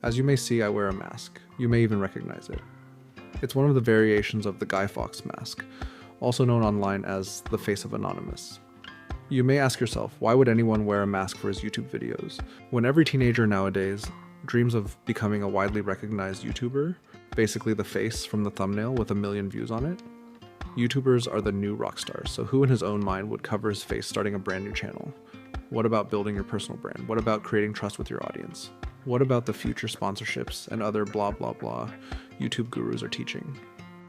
As you may see, I wear a mask. You may even recognize it. It's one of the variations of the Guy Fawkes mask, also known online as the face of Anonymous. You may ask yourself, why would anyone wear a mask for his YouTube videos? When every teenager nowadays dreams of becoming a widely recognized YouTuber, basically the face from the thumbnail with 1 million views on it, YouTubers are the new rock stars, so who in his own mind would cover his face starting a brand new channel? What about building your personal brand? What about creating trust with your audience? What about the future sponsorships and other blah blah blah YouTube gurus are teaching?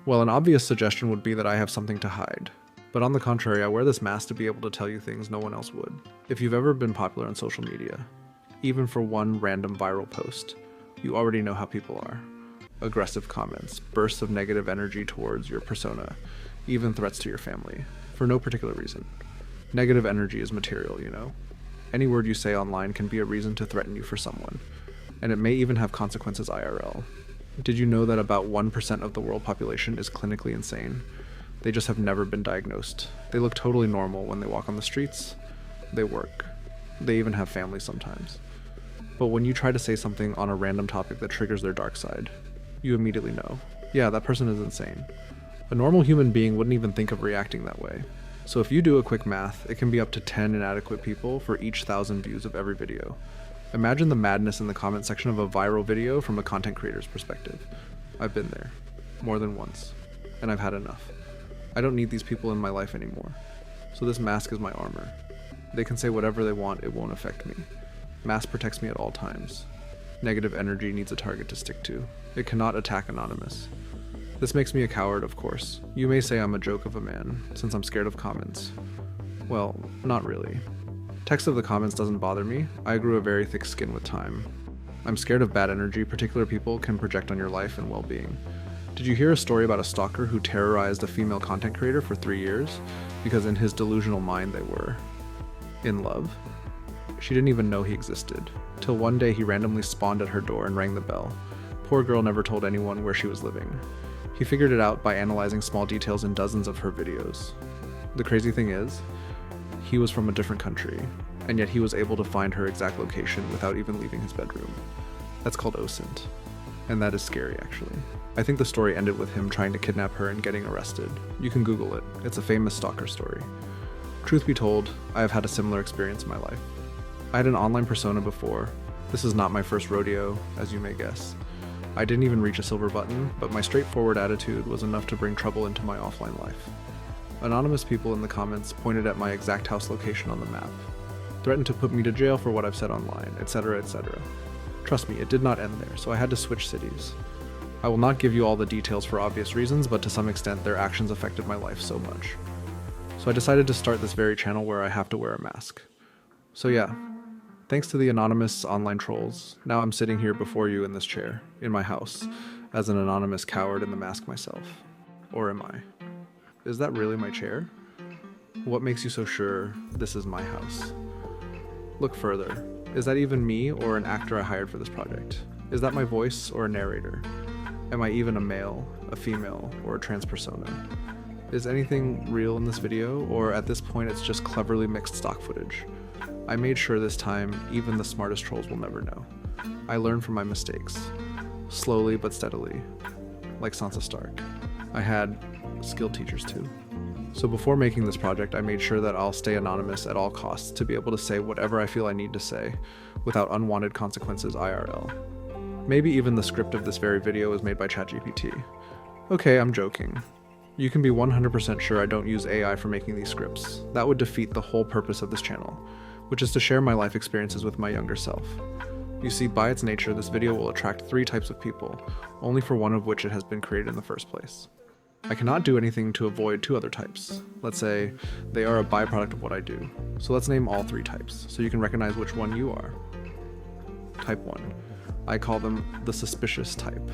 Well, an obvious suggestion would be that I have something to hide. But on the contrary, I wear this mask to be able to tell you things no one else would. If you've ever been popular on social media, even for one random viral post, you already know how people are. Aggressive comments, bursts of negative energy towards your persona, even threats to your family, for no particular reason. Negative energy is material, you know? Any word you say online can be a reason to threaten you for someone, and it may even have consequences IRL. Did you know that about 1% of the world population is clinically insane? They just have never been diagnosed. They look totally normal when they walk on the streets. They work. They even have families sometimes. But when you try to say something on a random topic that triggers their dark side, you immediately know, yeah, that person is insane. A normal human being wouldn't even think of reacting that way. So if you do a quick math, it can be up to 10 inadequate people for each 1,000 views of every video. Imagine the madness in the comment section of a viral video from a content creator's perspective. I've been there, more than once, and I've had enough. I don't need these people in my life anymore. So this mask is my armor. They can say whatever they want, it won't affect me. Mask protects me at all times. Negative energy needs a target to stick to. It cannot attack Anonymous. This makes me a coward, of course. You may say I'm a joke of a man, since I'm scared of comments. Well, not really. Text of the comments doesn't bother me. I grew a very thick skin with time. I'm scared of bad energy particular people can project on your life and well-being. Did you hear a story about a stalker who terrorized a female content creator for 3 years because in his delusional mind they were in love? She didn't even know he existed, till one day he randomly spawned at her door and rang the bell. Poor girl never told anyone where she was living. He figured it out by analyzing small details in dozens of her videos. The crazy thing is, he was from a different country, and yet he was able to find her exact location without even leaving his bedroom. That's called OSINT, and that is scary actually. I think the story ended with him trying to kidnap her and getting arrested. You can Google it. It's a famous stalker story. Truth be told, I have had a similar experience in my life. I had an online persona before. This is not my first rodeo, as you may guess. I didn't even reach a silver button, but my straightforward attitude was enough to bring trouble into my offline life. Anonymous people in the comments pointed at my exact house location on the map, threatened to put me to jail for what I've said online, etc., etc. Trust me, it did not end there, so I had to switch cities. I will not give you all the details for obvious reasons, but to some extent their actions affected my life so much. So I decided to start this very channel where I have to wear a mask. So yeah, thanks to the anonymous online trolls, now I'm sitting here before you in this chair, in my house, as an anonymous coward in the mask myself. Or am I? Is that really my chair? What makes you so sure this is my house? Look further. Is that even me or an actor I hired for this project? Is that my voice or a narrator? Am I even a male, a female, or a trans persona? Is anything real in this video, or at this point it's just cleverly mixed stock footage? I made sure this time even the smartest trolls will never know. I learned from my mistakes, slowly but steadily, like Sansa Stark. I had skilled teachers too. So before making this project, I made sure that I'll stay anonymous at all costs to be able to say whatever I feel I need to say without unwanted consequences IRL. Maybe even the script of this very video was made by ChatGPT. Okay, I'm joking. You can be 100% sure I don't use AI for making these scripts. That would defeat the whole purpose of this channel, which is to share my life experiences with my younger self. You see, by its nature, this video will attract 3 types of people, only for one of which it has been created in the first place. I cannot do anything to avoid 2 other types. Let's say they are a byproduct of what I do. So let's name all 3 types, so you can recognize which one you are. Type 1. I call them the suspicious type.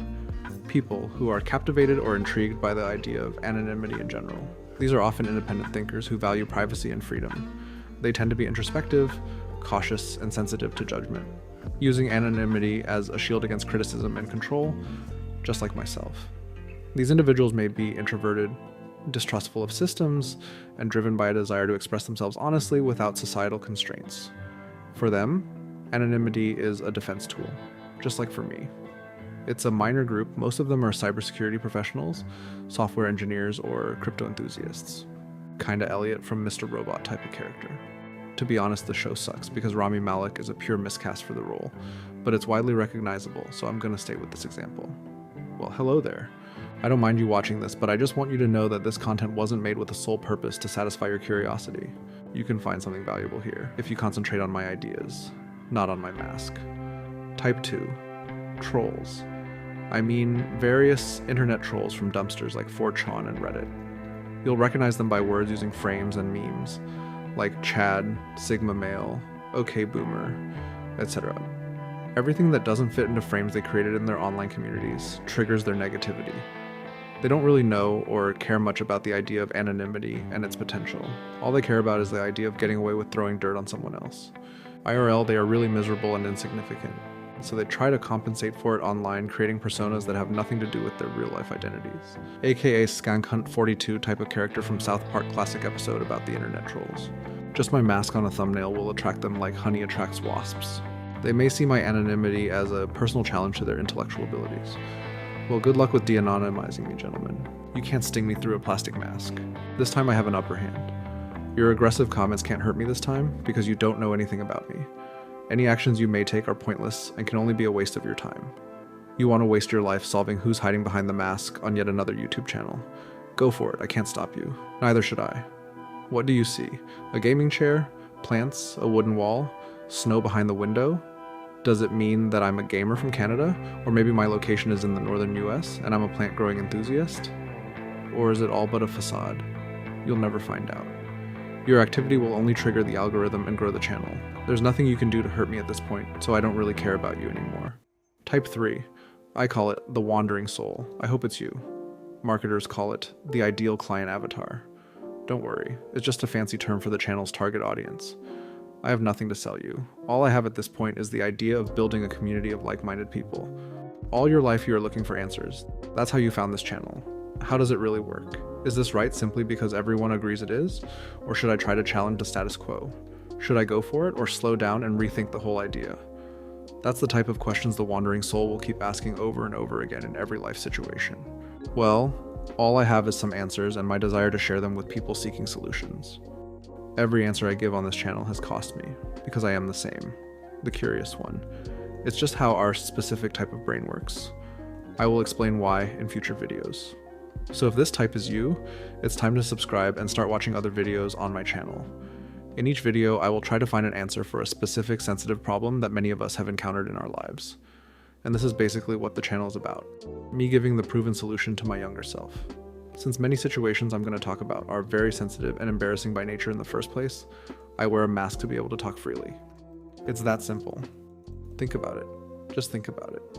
People who are captivated or intrigued by the idea of anonymity in general. These are often independent thinkers who value privacy and freedom. They tend to be introspective, cautious, and sensitive to judgment, using anonymity as a shield against criticism and control, just like myself. These individuals may be introverted, distrustful of systems, and driven by a desire to express themselves honestly without societal constraints. For them, anonymity is a defense tool. just like for me. It's a minor group. Most of them are cybersecurity professionals, software engineers, or crypto enthusiasts. Kinda Elliot from Mr. Robot type of character. To be honest, the show sucks because Rami Malek is a pure miscast for the role, but it's widely recognizable, so I'm gonna stay with this example. Well, hello there. I don't mind you watching this, but I just want you to know that this content wasn't made with the sole purpose to satisfy your curiosity. You can find something valuable here if you concentrate on my ideas, not on my mask. Type 2. Trolls. I mean various internet trolls from dumpsters like 4chan and Reddit. You'll recognize them by words using frames and memes, like Chad, Sigma Male, OK Boomer, etc. Everything that doesn't fit into frames they created in their online communities triggers their negativity. They don't really know or care much about the idea of anonymity and its potential. All they care about is the idea of getting away with throwing dirt on someone else. IRL, they are really miserable and insignificant, so they try to compensate for it online, creating personas that have nothing to do with their real-life identities. AKA Skankhunt42 type of character from South Park classic episode about the internet trolls. Just my mask on a thumbnail will attract them like honey attracts wasps. They may see my anonymity as a personal challenge to their intellectual abilities. Well, good luck with de-anonymizing me, gentlemen. You can't sting me through a plastic mask. This time I have an upper hand. Your aggressive comments can't hurt me this time because you don't know anything about me. Any actions you may take are pointless and can only be a waste of your time. You want to waste your life solving who's hiding behind the mask on yet another YouTube channel. Go for it, I can't stop you. Neither should I. What do you see? A gaming chair? Plants? A wooden wall? Snow behind the window? Does it mean that I'm a gamer from Canada? Or maybe my location is in the northern US and I'm a plant growing enthusiast? Or is it all but a facade? You'll never find out. Your activity will only trigger the algorithm and grow the channel. There's nothing you can do to hurt me at this point, so I don't really care about you anymore. Type 3. I call it the wandering soul. I hope it's you. Marketers call it the ideal client avatar. Don't worry, it's just a fancy term for the channel's target audience. I have nothing to sell you. All I have at this point is the idea of building a community of like-minded people. All your life you are looking for answers. That's how you found this channel. How does it really work? Is this right simply because everyone agrees it is? Or should I try to challenge the status quo? Should I go for it or slow down and rethink the whole idea? That's the type of questions the wandering soul will keep asking over and over again in every life situation. Well, all I have is some answers and my desire to share them with people seeking solutions. Every answer I give on this channel has cost me, because I am the same, the curious one. It's just how our specific type of brain works. I will explain why in future videos. So if this type is you, it's time to subscribe and start watching other videos on my channel. In each video, I will try to find an answer for a specific sensitive problem that many of us have encountered in our lives. And this is basically what the channel is about, me giving the proven solution to my younger self. Since many situations I'm going to talk about are very sensitive and embarrassing by nature in the first place, I wear a mask to be able to talk freely. It's that simple. Think about it. Just think about it.